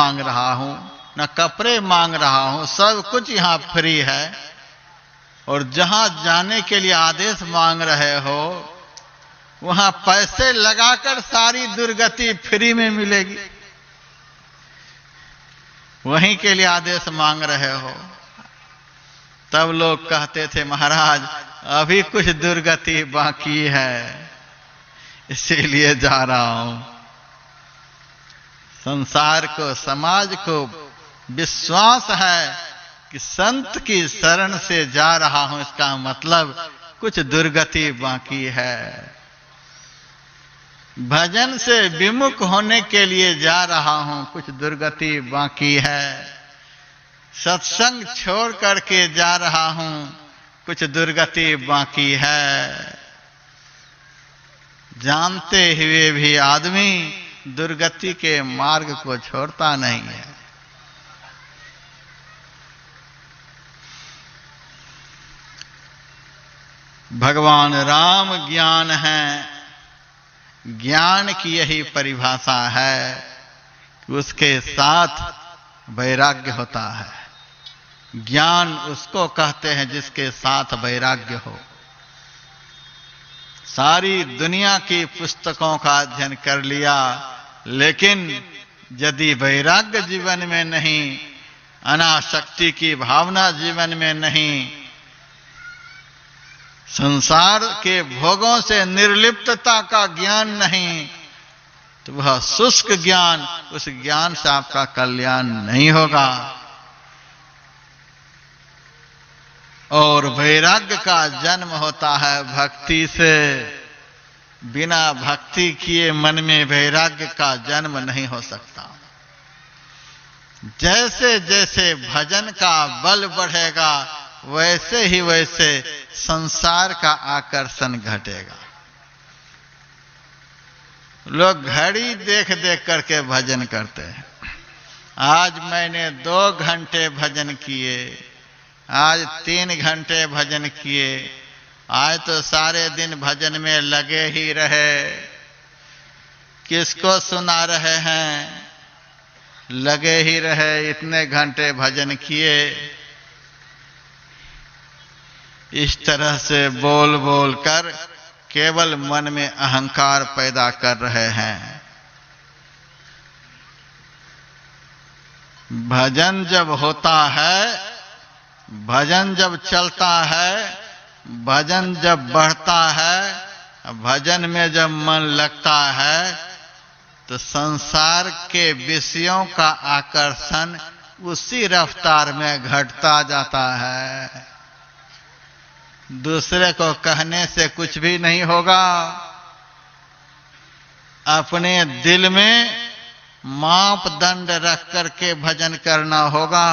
मांग रहा हूं, न कपड़े मांग रहा हूं, सब कुछ यहाँ फ्री है। और जहां जाने के लिए आदेश मांग रहे हो वहां पैसे लगाकर सारी दुर्गति फ्री में मिलेगी। वहीं के लिए आदेश मांग रहे हो। तब लोग कहते थे महाराज अभी कुछ दुर्गति बाकी है, इसीलिए जा रहा हूं। संसार को, समाज को विश्वास है कि संत की शरण से जा रहा हूं, इसका मतलब कुछ दुर्गति बाकी है। भजन से विमुख होने के लिए जा रहा हूं, कुछ दुर्गति बाकी है। सत्संग छोड़ करके जा रहा हूं, कुछ दुर्गति बाकी है। जानते हुए भी आदमी दुर्गति के मार्ग को छोड़ता नहीं है। भगवान राम ज्ञान है। ज्ञान की यही परिभाषा है कि उसके साथ वैराग्य होता है। ज्ञान उसको कहते हैं जिसके साथ वैराग्य हो। सारी दुनिया की पुस्तकों का अध्ययन कर लिया, लेकिन यदि वैराग्य जीवन में नहीं, अनासक्ति की भावना जीवन में नहीं, संसार के भोगों से निर्लिप्तता का ज्ञान नहीं, तो वह शुष्क ज्ञान, उस ज्ञान से आपका कल्याण नहीं होगा। और वैराग्य का जन्म होता है भक्ति से। बिना भक्ति किए मन में वैराग्य का जन्म नहीं हो सकता। जैसे जैसे भजन का बल बढ़ेगा वैसे ही वैसे संसार का आकर्षण घटेगा। लोग घड़ी देख देख करके भजन करते हैं। आज मैंने 2 घंटे भजन किए, आज 3 घंटे भजन किए, आज तो सारे दिन भजन में लगे ही रहे। किसको सुना रहे हैं? लगे ही रहे, इतने घंटे भजन किए। इस तरह से बोल बोल कर केवल मन में अहंकार पैदा कर रहे हैं। भजन जब होता है, भजन जब चलता है, भजन जब बढ़ता है, भजन में जब मन लगता है, तो संसार के विषयों का आकर्षण उसी रफ्तार में घटता जाता है। दूसरे को कहने से कुछ भी नहीं होगा। अपने दिल में मापदंड रख करके भजन करना होगा।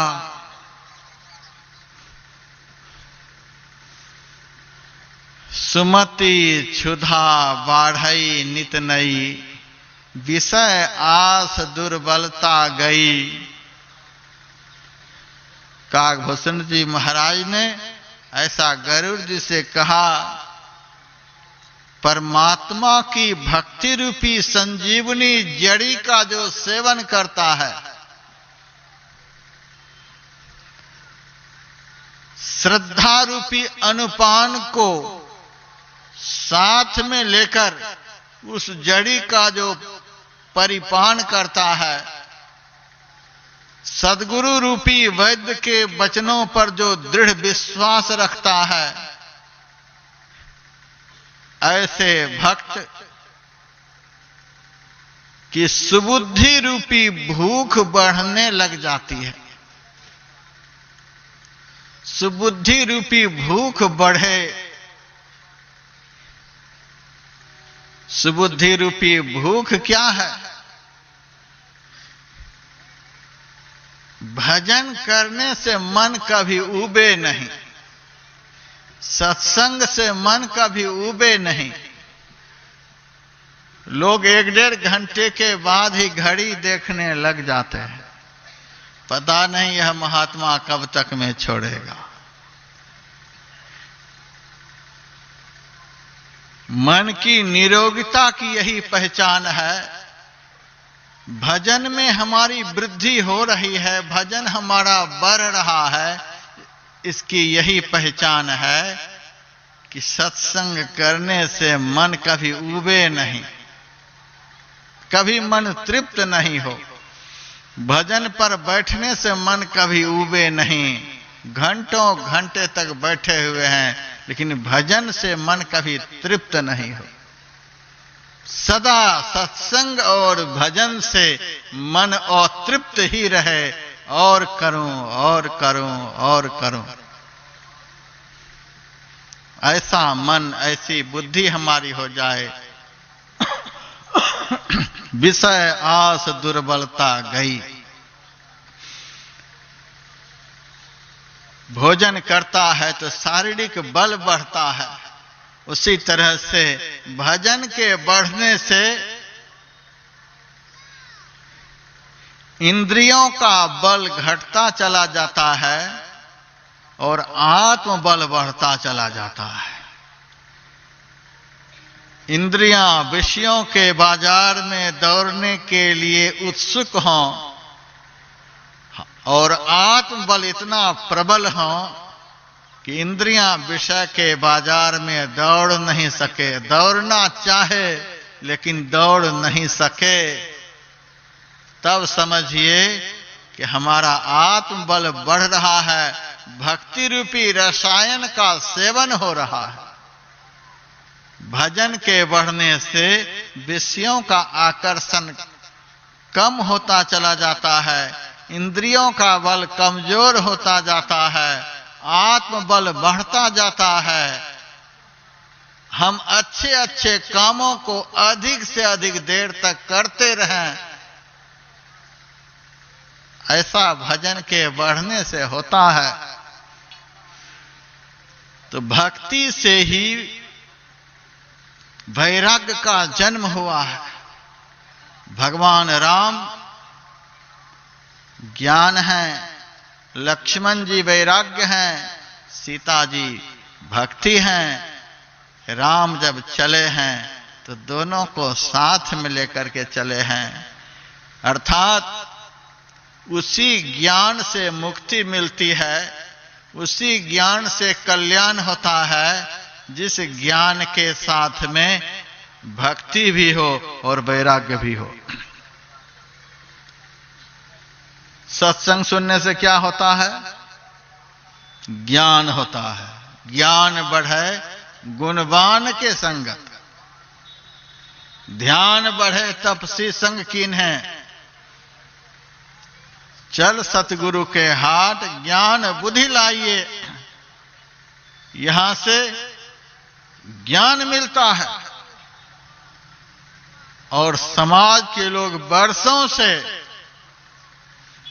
सुमति क्षुधा बाढ़ई नित नई, विषय आस दुर्बलता गई। काकभूषण जी महाराज ने ऐसा गरुड़ जी से कहा, परमात्मा की भक्ति रूपी संजीवनी जड़ी का जो सेवन करता है, श्रद्धा रूपी अनुपान को साथ में लेकर उस जड़ी का जो परिपान करता है, सद्गुरु रूपी वैद्य के वचनों पर जो दृढ़ विश्वास रखता है, ऐसे भक्त की सुबुद्धि रूपी भूख बढ़ने लग जाती है। सुबुद्धि रूपी भूख बढ़े, सुबुद्धि रूपी भूख क्या है? भजन करने से मन कभी उबे नहीं, सत्संग से मन कभी उबे नहीं। लोग 1-1.5 घंटे के बाद ही घड़ी देखने लग जाते हैं। पता नहीं यह महात्मा कब तक में छोड़ेगा। मन की निरोगिता की यही पहचान है। भजन में हमारी वृद्धि हो रही है, भजन हमारा बढ़ रहा है, इसकी यही पहचान है कि सत्संग करने से मन कभी उबे नहीं, कभी मन तृप्त नहीं हो। भजन पर बैठने से मन कभी उबे नहीं, घंटों घंटे तक बैठे हुए हैं, लेकिन भजन से मन कभी तृप्त नहीं हो। सदा सत्संग और भजन से मन अतृप्त ही रहे, और करूं और करूं और करूं। ऐसा मन, ऐसी बुद्धि हमारी हो जाए, विषय आस दुर्बलता गई। भोजन करता है तो शारीरिक बल बढ़ता है, उसी तरह से भजन के बढ़ने से इंद्रियों का बल घटता चला जाता है और आत्मबल बढ़ता चला जाता है। इंद्रियां विषयों के बाजार में दौड़ने के लिए उत्सुक हों और आत्मबल इतना प्रबल हो कि इंद्रियां विषय के बाजार में दौड़ नहीं सके, दौड़ना चाहे लेकिन दौड़ नहीं सके, तब समझिए कि हमारा आत्मबल बढ़ रहा है, भक्ति रूपी रसायन का सेवन हो रहा है। भजन के बढ़ने से विषयों का आकर्षण कम होता चला जाता है, इंद्रियों का बल कमजोर होता जाता है, आत्मबल बढ़ता जाता है। हम अच्छे अच्छे कामों को अधिक से अधिक देर तक करते रहें, ऐसा भजन के बढ़ने से होता है। तो भक्ति से ही वैराग्य का जन्म हुआ है। भगवान राम ज्ञान है, लक्ष्मण जी वैराग्य हैं, सीता जी भक्ति हैं। राम जब चले हैं तो दोनों को साथ में लेकर के चले हैं, अर्थात उसी ज्ञान से मुक्ति मिलती है, उसी ज्ञान से कल्याण होता है, जिस ज्ञान के साथ में भक्ति भी हो और वैराग्य भी हो। सत्संग सुनने से क्या होता है? ज्ञान होता है। ज्ञान बढ़े गुणवान के संगत, ध्यान बढ़े तपसी संग कीन्हे, चल सतगुरु के हाट ज्ञान बुद्धि लाइए। यहां से ज्ञान मिलता है और समाज के लोग वर्षों से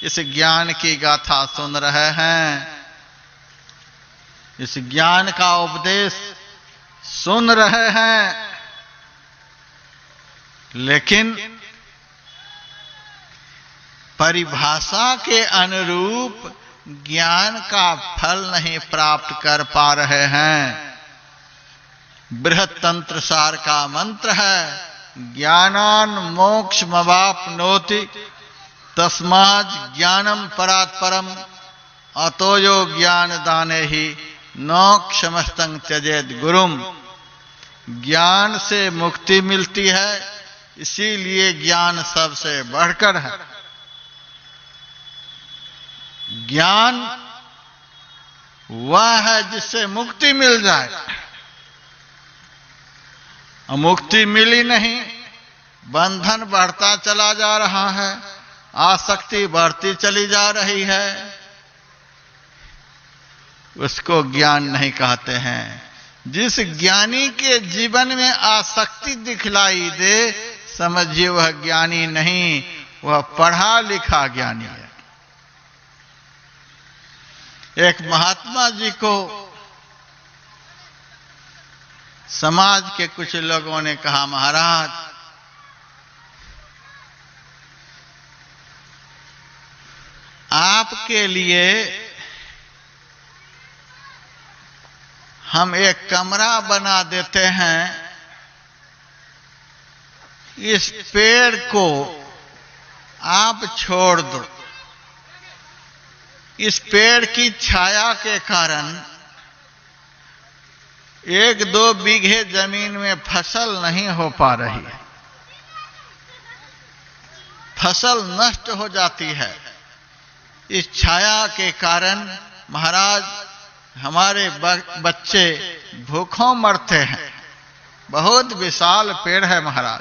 इस ज्ञान की गाथा सुन रहे हैं, इस ज्ञान का उपदेश सुन रहे हैं, लेकिन परिभाषा के अनुरूप ज्ञान का फल नहीं प्राप्त कर पा रहे हैं। बृहत तंत्र सार का मंत्र है, ज्ञानान मोक्षमवाप्नोति तस्मात् ज्ञानम परात् परम अतोयो ज्ञान दाने ही नोक्षमस्तंग त्यजेत गुरुम। ज्ञान से मुक्ति मिलती है, इसीलिए ज्ञान सबसे बढ़कर है। ज्ञान वह है जिससे मुक्ति मिल जाए। मुक्ति मिली नहीं, बंधन बढ़ता चला जा रहा है, आसक्ति बढ़ती चली जा रही है, उसको ज्ञान नहीं कहते हैं। जिस ज्ञानी के जीवन में आसक्ति दिखलाई दे, समझिए वह ज्ञानी नहीं, वह पढ़ा लिखा ज्ञानी है। एक महात्मा जी को समाज के कुछ लोगों ने कहा, महाराज आपके लिए हम एक कमरा बना देते हैं, इस पेड़ को आप छोड़ दो। इस पेड़ की छाया के कारण 1-2 बीघे जमीन में फसल नहीं हो पा रही है, फसल नष्ट हो जाती है। इस छाया के कारण महाराज हमारे बच्चे भूखों मरते हैं। बहुत विशाल पेड़ है महाराज,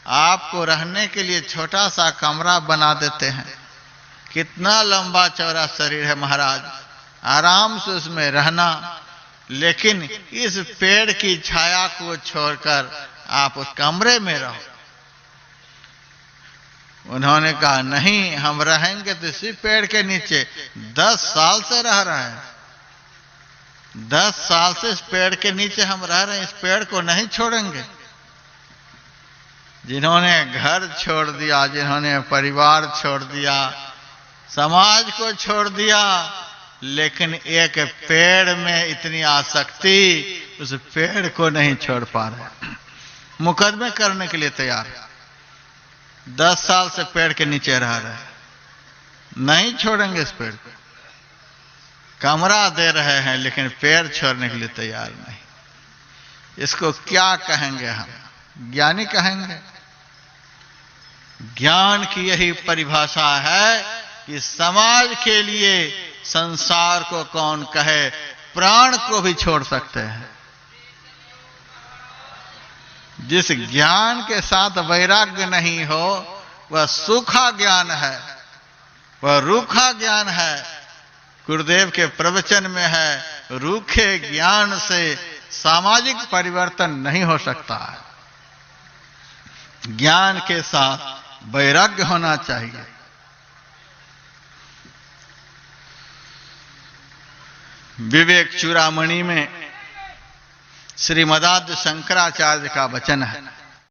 आपको रहने के लिए छोटा सा कमरा बना देते हैं। कितना लंबा चौड़ा शरीर है महाराज, आराम से उसमें रहना, लेकिन इस पेड़ की छाया को छोड़कर आप उस कमरे में रहो। उन्होंने कहा नहीं, हम रहेंगे तो इसी पेड़ के नीचे। 10 साल से रह रहे हैं, 10 साल से इस पेड़ के नीचे हम रह रहे हैं, इस पेड़ को नहीं छोड़ेंगे। जिन्होंने घर छोड़ दिया, जिन्होंने परिवार छोड़ दिया, समाज को छोड़ दिया, लेकिन एक पेड़ में इतनी आसक्ति, उस पेड़ को नहीं छोड़ पा रहे, मुकदमे करने के लिए तैयार है। 10 साल से पेड़ के नीचे रह रहे, नहीं छोड़ेंगे इस पेड़ को। कमरा दे रहे हैं लेकिन पेड़ छोड़ने के लिए तैयार नहीं। इसको क्या कहेंगे हम? ज्ञानी कहेंगे। ज्ञान की यही परिभाषा है कि समाज के लिए संसार को कौन कहे, प्राण को भी छोड़ सकते हैं। जिस ज्ञान के साथ वैराग्य नहीं हो वह सूखा ज्ञान है, वह रूखा ज्ञान है। गुरुदेव के प्रवचन में है, रूखे ज्ञान से सामाजिक परिवर्तन नहीं हो सकता है। ज्ञान के साथ वैराग्य होना चाहिए। विवेक चूड़ामणि में श्रीमदाद्य शंकराचार्य का वचन है,